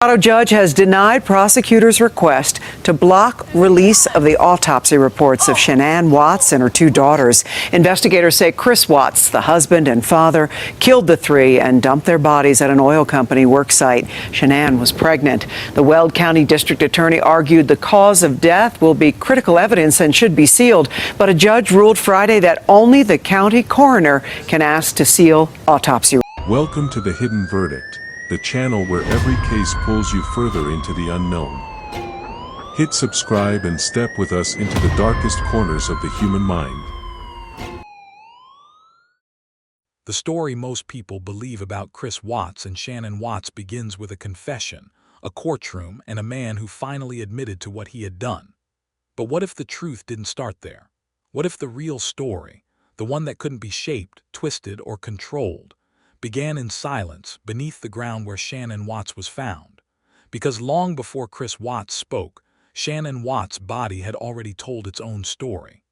Colorado judge has denied prosecutors' request to block release of the autopsy reports of Shanann Watts and her two daughters. Investigators say Chris Watts, the husband and father, killed the three and dumped their bodies at an oil company worksite. Shanann was pregnant. The Weld County District Attorney argued the cause of death will be critical evidence and should be sealed, but a judge ruled Friday that only the county coroner can ask to seal autopsy. Welcome to The Hidden Verdict, the channel where every case pulls you further into the unknown. Hit subscribe and step with us into the darkest corners of the human mind. The story most people believe about Chris Watts and Shanann Watts begins with a confession, a courtroom, and a man who finally admitted to what he had done. But what if the truth didn't start there? What if the real story, the one that couldn't be shaped, twisted, or controlled, began in silence beneath the ground where Shanann Watts was found? Because long before Chris Watts spoke, Shanann Watts' body had already told its own story.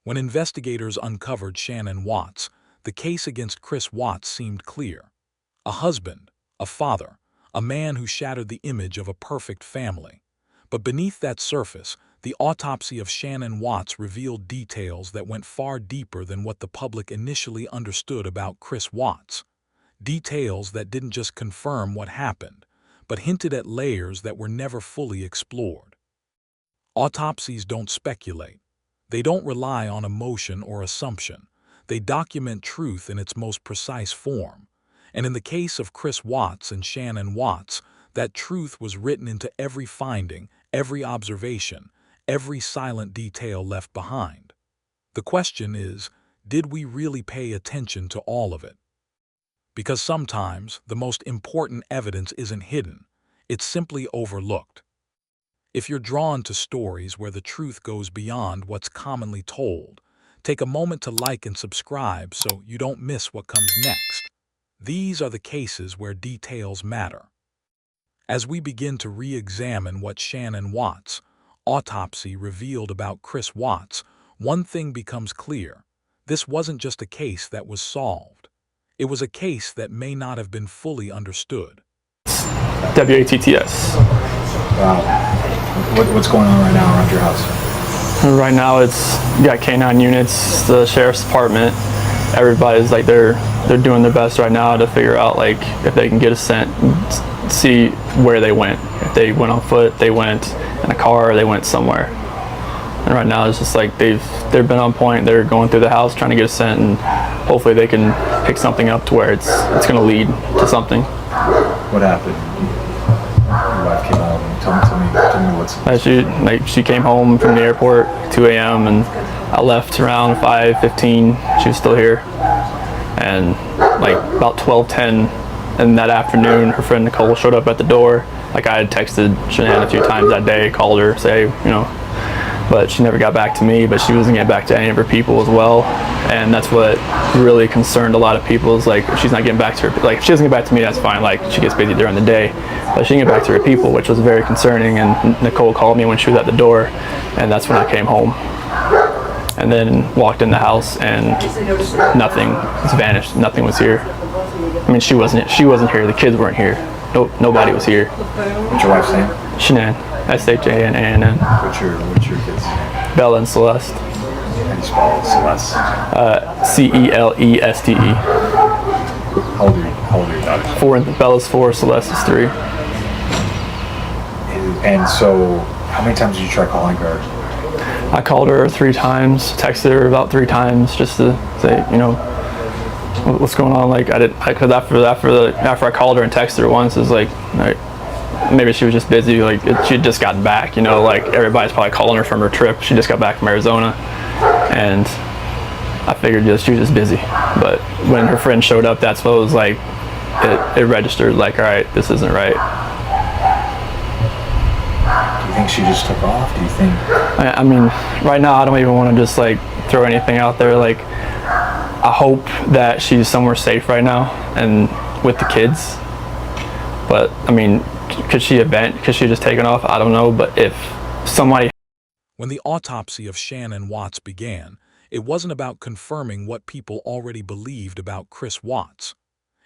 When investigators uncovered Shanann Watts, the case against Chris Watts seemed clear. A husband, a father, a man who shattered the image of a perfect family. But beneath that surface, the autopsy of Shanann Watts revealed details that went far deeper than what the public initially understood about Chris Watts. Details that didn't just confirm what happened, but hinted at layers that were never fully explored. Autopsies don't speculate. They don't rely on emotion or assumption. They document truth in its most precise form. And in the case of Chris Watts and Shanann Watts, that truth was written into every finding, every observation, every silent detail left behind. The question is, did we really pay attention to all of it? Because sometimes the most important evidence isn't hidden, it's simply overlooked. If you're drawn to stories where the truth goes beyond what's commonly told, take a moment to like and subscribe so you don't miss what comes next. These are the cases where details matter. As we begin to re-examine what Shanann Watts' autopsy revealed about Chris Watts, one thing becomes clear. This wasn't just a case that was solved. It was a case that may not have been fully understood. WATTS. Wow. What's going on right now around your house? Right now it's, you got K9 units, the sheriff's department. Everybody's like, they're doing their best right now to figure out like if they can get a scent, see where they went. If they went on foot, they went in a car, or they went somewhere. And right now it's just like they've been on point. They're going through the house trying to get a scent, and hopefully they can pick something up to where it's going to lead to something. What happened? Your wife came home. Tell me what's. She came home from the airport 2 a.m. and I left around 5:15. She was still here, and like about 12:10 in that afternoon, her friend Nicole showed up at the door. Like I had texted Shanann a few times that day, called her, say, but she never got back to me, but she wasn't getting back to any of her people as well. And that's what really concerned a lot of people, is like, if she's not getting back to her, like if she doesn't get back to me, that's fine, like she gets busy during the day, but she didn't get back to her people, which was very concerning. And Nicole called me when she was at the door, and that's when I came home. And then walked in the house and nothing was vanished, nothing was here. I mean, she wasn't here, the kids weren't here. Nope, nobody was here. What's your wife's name? Shanann, S-H-A-N-A-N-N. What's your kids' name? Bella and Celeste. How do you spell it? Celeste? C-E-L-E-S-T-E. How old are your daughters? 4, Bella's 4, Celeste is 3. And so, how many times did you try calling her? I called her 3 times, texted her about 3 times just to say, what's going on? Like because after I called her and texted her once, it's like maybe she was just busy. Like she had just gotten back. Like everybody's probably calling her from her trip. She just got back from Arizona, and I figured she was just busy. But when her friend showed up, that's what it was like. It registered like, all right, this isn't right. Do you think she just took off? Do you think? I mean, right now I don't even want to just like throw anything out there. Like, I hope that she's somewhere safe right now and with the kids. But I mean, could she just taken off? I don't know. But if somebody. When the autopsy of Shanann Watts began, it wasn't about confirming what people already believed about Chris Watts.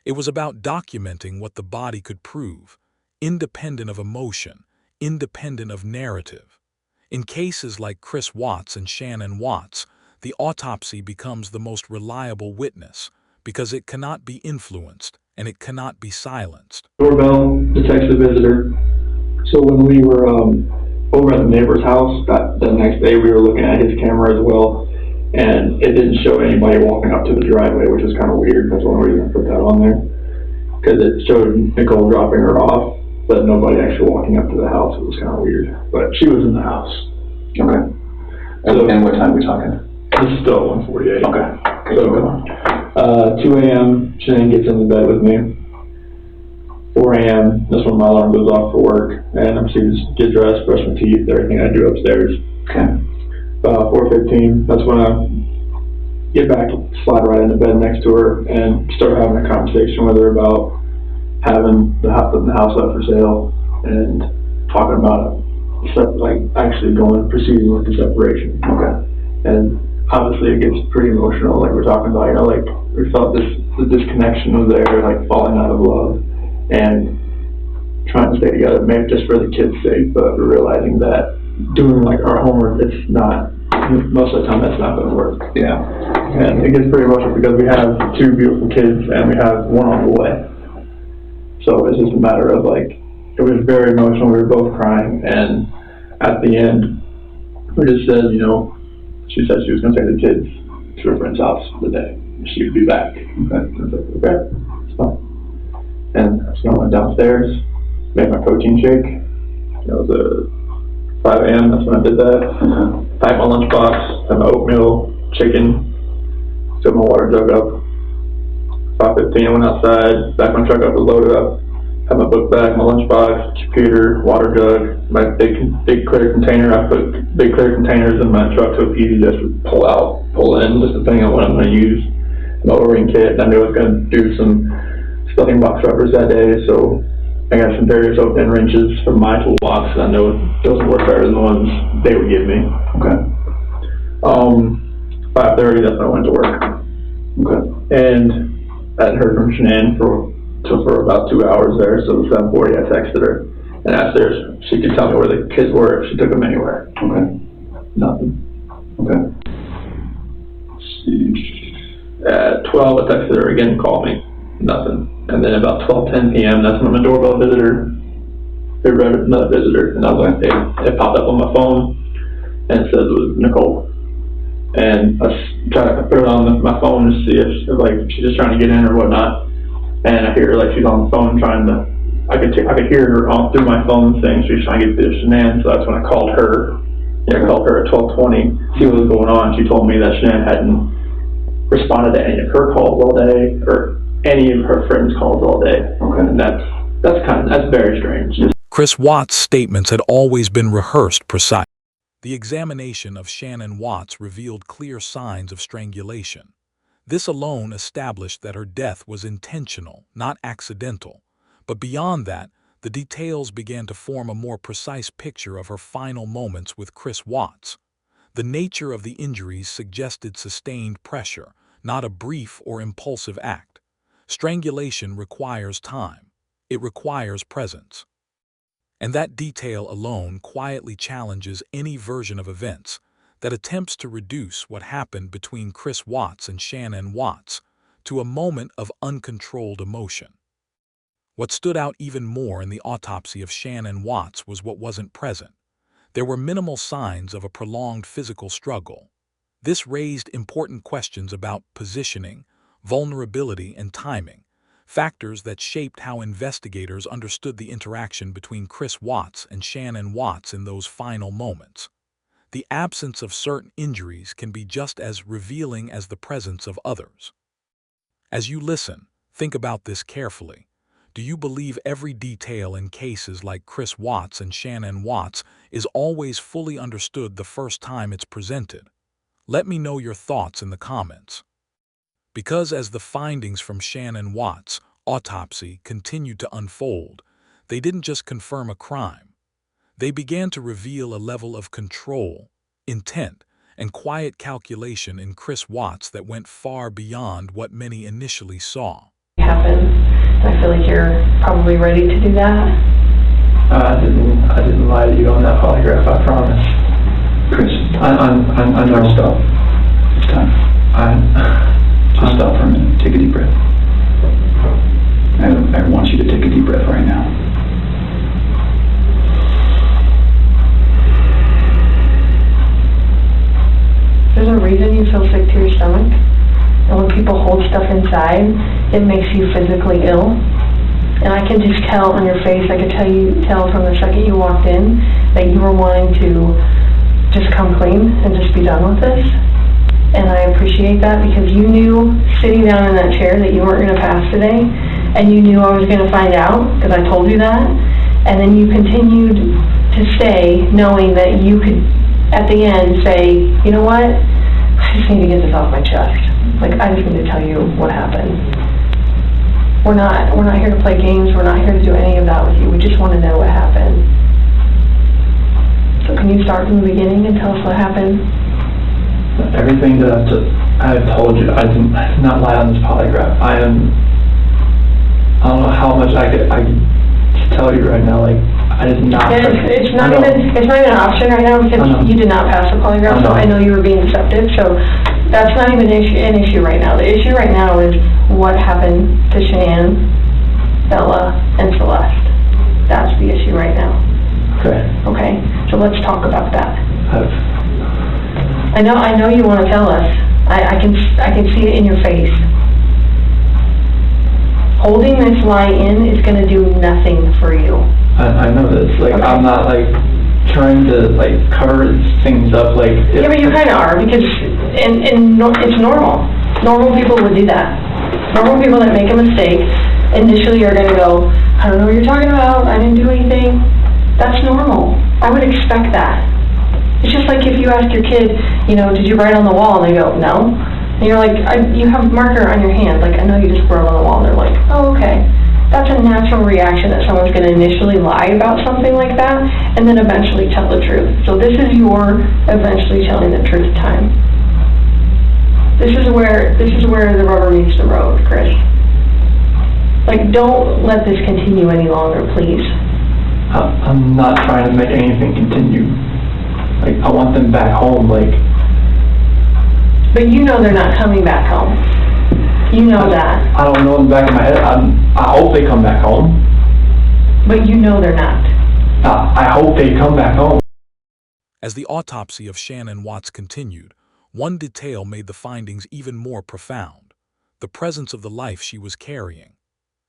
It was about documenting what the body could prove, independent of emotion, independent of narrative. In cases like Chris Watts and Shanann Watts, the autopsy becomes the most reliable witness because it cannot be influenced and it cannot be silenced. Doorbell detects the visitor. So when we were over at the neighbor's house, the next day we were looking at his camera as well, and it didn't show anybody walking up to the driveway, which is kind of weird. That's the only reason I put that on there, because it showed Nicole dropping her off, but nobody actually walking up to the house. It was kind of weird, but she was in the house. Okay. And what time are we talking? This is still 1:48. Okay. So, 2 a.m., Shanann gets into bed with me. 4 a.m., that's when my alarm goes off for work, and I'm supposed to get dressed, brush my teeth, everything I do upstairs. Okay. 4:15, that's when I get back, slide right into bed next to her, and start having a conversation with her about having the house up for sale, and talking about actually proceeding with the separation. Okay. And obviously it gets pretty emotional, like we're talking about, we felt the disconnection was there, like falling out of love, and trying to stay together, maybe just for the kids' sake, but we're realizing that doing like our homework, it's not, most of the time that's not gonna work. Yeah. And it gets pretty emotional because we have 2 beautiful kids and we have 1 on the way. So it's just a matter of it was very emotional, we were both crying, and at the end, we just said, she said she was gonna take the kids to her friend's house for the day. She would be back. Okay. I was like, okay, it's fine. And so I went downstairs, made my protein shake. It was 5 a.m., that's when I did that. Packed my lunchbox, had my oatmeal, chicken, filled my water jug up. 5:15, I went outside, backed my truck up, was loaded up. Had my book bag, my lunchbox, computer, water jug, my big clear container. I put big clear containers in my truck so it's easy just to pull out, pull in, just depending on what I'm going to use. My O-ring kit, I knew I was going to do some stuffing box rubbers that day, so I got some various open wrenches from my toolbox, and I know those work better than the ones they would give me. Okay. 5:30, that's when I went to work. Okay. And I hadn't heard from Shanann for about 2 hours there, so at 7:40 I texted her and asked her if she could tell me where the kids were, if she took them anywhere. Okay. Nothing. Okay. At 12 I texted her again, called me. Nothing. And then about 12:10 p.m., that's when my doorbell visitor, another visitor, and I was like, it popped up on my phone, and it says it was Nicole. And I tried to put it on my phone to see if she's just trying to get in or whatnot. And I hear she's on the phone I could hear her through my phone saying she's trying to get to Shanann, so that's when I called her. I called her at 12:20, see what was going on. She told me that Shanann hadn't responded to any of her calls all day, or any of her friends' calls all day. Okay. And that's very strange. Chris Watts' statements had always been rehearsed precise. The examination of Shanann Watts revealed clear signs of strangulation. This alone established that her death was intentional, not accidental. But beyond that, the details began to form a more precise picture of her final moments with Chris Watts. The nature of the injuries suggested sustained pressure, not a brief or impulsive act. Strangulation requires time. It requires presence. And that detail alone quietly challenges any version of events that attempts to reduce what happened between Chris Watts and Shanann Watts to a moment of uncontrolled emotion. What stood out even more in the autopsy of Shanann Watts was what wasn't present. There were minimal signs of a prolonged physical struggle. This raised important questions about positioning, vulnerability, and timing, factors that shaped how investigators understood the interaction between Chris Watts and Shanann Watts in those final moments. The absence of certain injuries can be just as revealing as the presence of others. As you listen, think about this carefully. Do you believe every detail in cases like Chris Watts and Shanann Watts is always fully understood the first time it's presented? Let me know your thoughts in the comments. Because as the findings from Shanann Watts' autopsy continued to unfold, they didn't just confirm a crime. They began to reveal a level of control, intent, and quiet calculation in Chris Watts that went far beyond what many initially saw. Happened. And I feel like you're probably ready to do that. I didn't lie to you on that polygraph, I promise. Chris, I know. stop. It's time. Just stop for a minute. Take a deep breath. I want you to take a deep breath right now. There's a reason you feel sick to your stomach. And when people hold stuff inside, it makes you physically ill. And I can just tell on your face, I could tell from the second you walked in that you were wanting to just come clean and just be done with this. And I appreciate that because you knew sitting down in that chair that you weren't going to pass today, and you knew I was going to find out because I told you that. And then you continued to stay knowing that you could, at the end, say, you know what, I just need to get this off my chest. Like, I just need to tell you what happened. We're not here to play games. We're not here to do any of that with you. We just want to know what happened. So can you start from the beginning and tell us what happened? Everything that I have told you, I did not lie on this polygraph. I don't know how much I could tell you right now. Like, I did not. It's not even an option right now because you did not pass the polygraph. So I know you were being deceptive. So that's not even an issue right now. The issue right now is what happened to Shanann, Bella, and Celeste. That's the issue right now. Okay. Okay. So let's talk about that. I know you want to tell us. I can see it in your face. Holding this lie in is going to do nothing for you. I know this. Like, okay. I'm not like trying to like cover things up. Like, yeah, but you kind of are because it's normal. Normal people would do that. Normal people that make a mistake initially are going to go, I don't know what you're talking about. I didn't do anything. That's normal. I would expect that. It's just like if you ask your kid, you know, did you write on the wall? And they go, no. And you're like, you have a marker on your hand. Like, I know you just wrote on the wall. And they're like, oh, okay. That's a natural reaction that someone's going to initially lie about something like that and then eventually tell the truth. So this is your eventually telling the truth time. This is where the rubber meets the road, Chris. Like, don't let this continue any longer, please. I'm not trying to make anything continue. Like, I want them back home, like... But you know they're not coming back home. You know that. I don't know in the back of my head. I hope they come back home. But you know they're not. I hope they come back home. As the autopsy of Shanann Watts continued, one detail made the findings even more profound: the presence of the life she was carrying.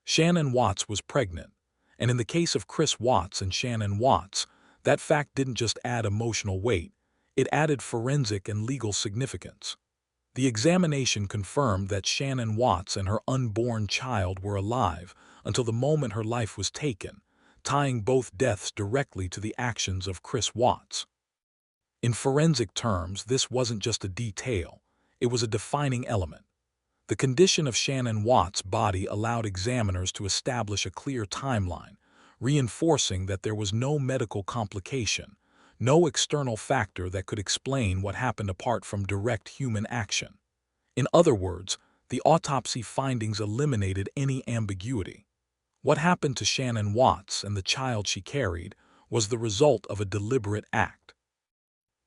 Shanann Watts was pregnant, and in the case of Chris Watts and Shanann Watts, that fact didn't just add emotional weight, it added forensic and legal significance. The examination confirmed that Shanann Watts and her unborn child were alive until the moment her life was taken, tying both deaths directly to the actions of Chris Watts. In forensic terms, this wasn't just a detail, it was a defining element. The condition of Shanann Watts' body allowed examiners to establish a clear timeline, reinforcing that there was no medical complication, no external factor that could explain what happened apart from direct human action. In other words, the autopsy findings eliminated any ambiguity. What happened to Shanann Watts and the child she carried was the result of a deliberate act.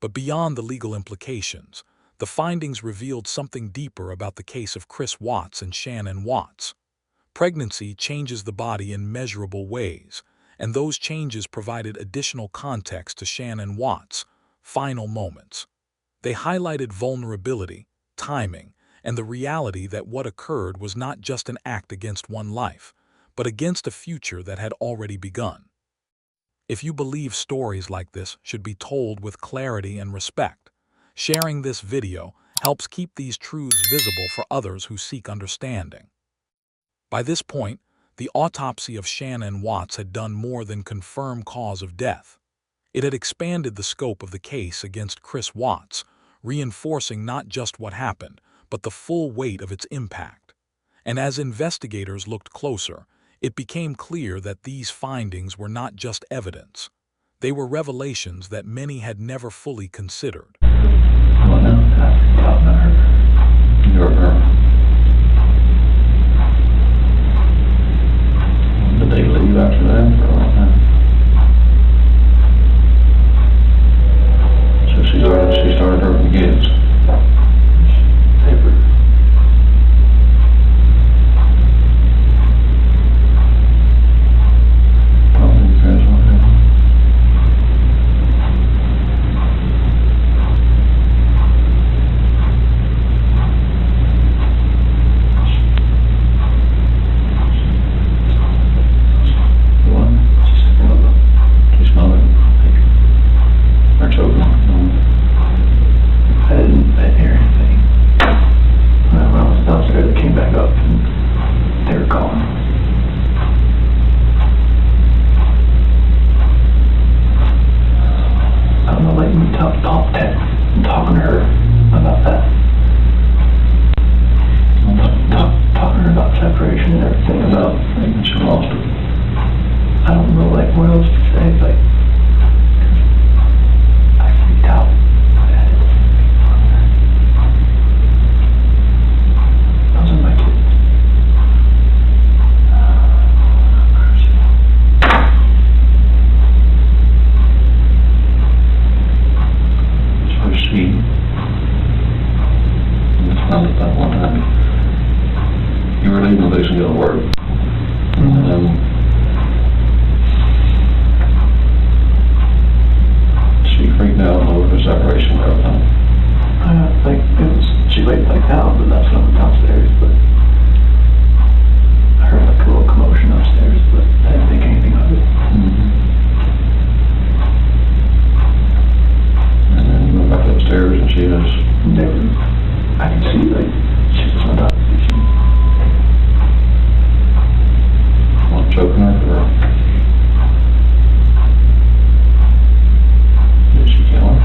But beyond the legal implications, the findings revealed something deeper about the case of Chris Watts and Shanann Watts. Pregnancy changes the body in measurable ways, and those changes provided additional context to Shanann Watts' final moments. They highlighted vulnerability, timing, and the reality that what occurred was not just an act against one life, but against a future that had already begun. If you believe stories like this should be told with clarity and respect, sharing this video helps keep these truths visible for others who seek understanding. By this point, the autopsy of Shanann Watts had done more than confirm cause of death. It had expanded the scope of the case against Chris Watts, reinforcing not just what happened, but the full weight of its impact. And as investigators looked closer, it became clear that these findings were not just evidence. They were revelations that many had never fully considered. after that for a long time. So she started hurting kids. Paper. Probably because of that. Talking to her about that. Talking to her about separation and everything, about thinking she lost it. I don't know, like, what else to say, like, I freaked out. Those are my kids. That one time you were leaving the place and going to work, and she freaked out over the separation and everything. She laid back down, but that's when I went downstairs, but I heard like a little commotion upstairs, but I didn't think anything of it. And then you went back upstairs and she was never. I can see, like, she was on top of me. Well, choking her for her. Did she kill her?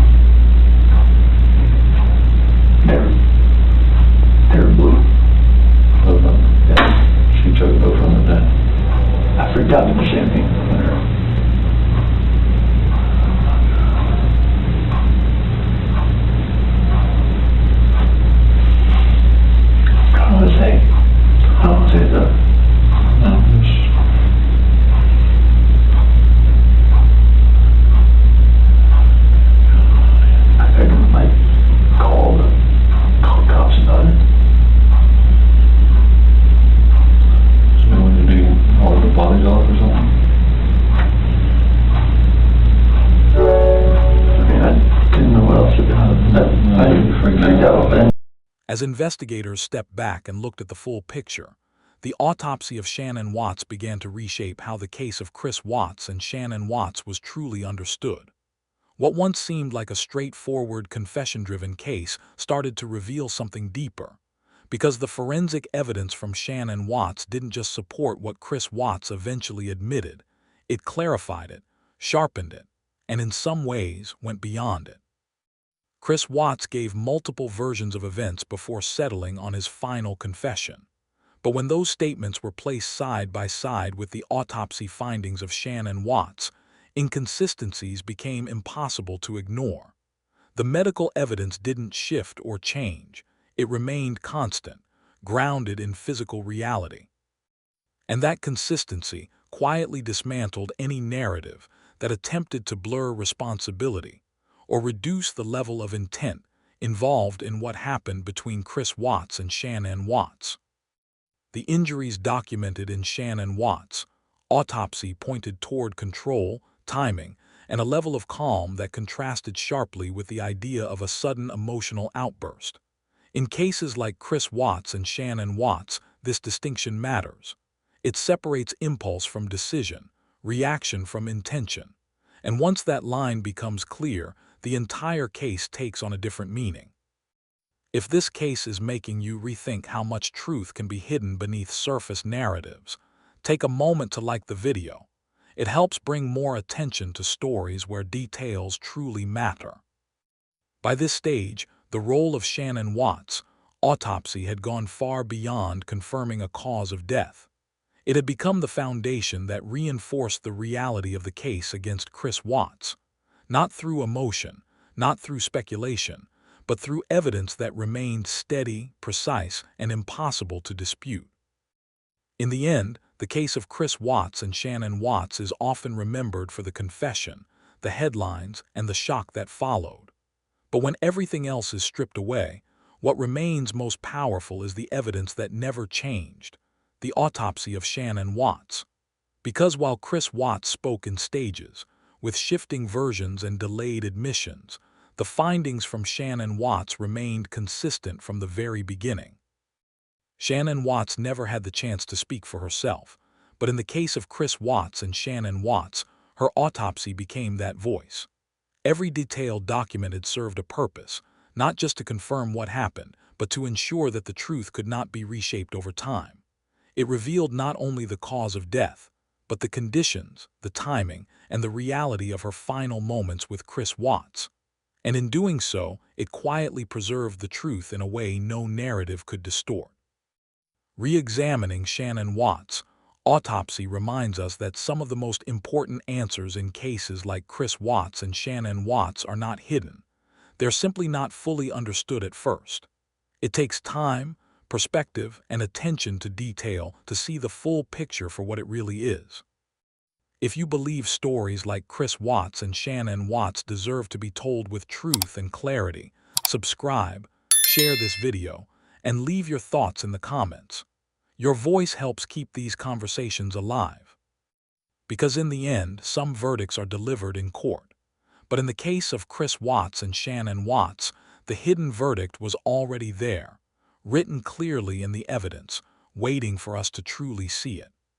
They're blue. Both of them? Yeah. She choked both of them to death. I freaked out at the same thing with her. I don't say that. I think I might call the cops about it. So when did you haul the bodies off or something? I mean, I didn't know what else to do. I freaked out then. As investigators stepped back and looked at the full picture, the autopsy of Shanann Watts began to reshape how the case of Chris Watts and Shanann Watts was truly understood. What once seemed like a straightforward confession-driven case started to reveal something deeper, because the forensic evidence from Shanann Watts didn't just support what Chris Watts eventually admitted, it clarified it, sharpened it, and in some ways went beyond it. Chris Watts gave multiple versions of events before settling on his final confession. But when those statements were placed side by side with the autopsy findings of Shanann Watts, inconsistencies became impossible to ignore. The medical evidence didn't shift or change. It remained constant, grounded in physical reality. And that consistency quietly dismantled any narrative that attempted to blur responsibility or reduce the level of intent involved in what happened between Chris Watts and Shanann Watts. The injuries documented in Shanann Watts' autopsy pointed toward control, timing, and a level of calm that contrasted sharply with the idea of a sudden emotional outburst. In cases like Chris Watts and Shanann Watts, this distinction matters. It separates impulse from decision, reaction from intention. And once that line becomes clear, the entire case takes on a different meaning. If this case is making you rethink how much truth can be hidden beneath surface narratives, take a moment to like the video. It helps bring more attention to stories where details truly matter. By this stage, the role of Shanann Watts' autopsy had gone far beyond confirming a cause of death. It had become the foundation that reinforced the reality of the case against Chris Watts. Not through emotion, not through speculation, but through evidence that remained steady, precise, and impossible to dispute. In the end, The case of Chris Watts and Shanann Watts is often remembered for the confession, the headlines, and the shock that followed. But when everything else is stripped away, what remains most powerful is the evidence that never changed, the autopsy of Shanann Watts. Because while Chris Watts spoke in stages, with shifting versions and delayed admissions, the findings from Shanann Watts remained consistent from the very beginning. Shanann Watts never had the chance to speak for herself, but in the case of Chris Watts and Shanann Watts, her autopsy became that voice. Every detail documented served a purpose, not just to confirm what happened, but to ensure that the truth could not be reshaped over time. It revealed not only the cause of death, but the conditions, the timing, and the reality of her final moments with Chris Watts. And in doing so, it quietly preserved the truth in a way no narrative could distort. Re-examining Shanann Watts' autopsy reminds us that some of the most important answers in cases like Chris Watts and Shanann Watts are not hidden. They're simply not fully understood at first. It takes time, perspective, and attention to detail to see the full picture for what it really is. If you believe stories like Chris Watts and Shanann Watts deserve to be told with truth and clarity, subscribe, share this video, and leave your thoughts in the comments. Your voice helps keep these conversations alive. Because in the end, some verdicts are delivered in court. But in the case of Chris Watts and Shanann Watts, the hidden verdict was already there, written clearly in the evidence, waiting for us to truly see it.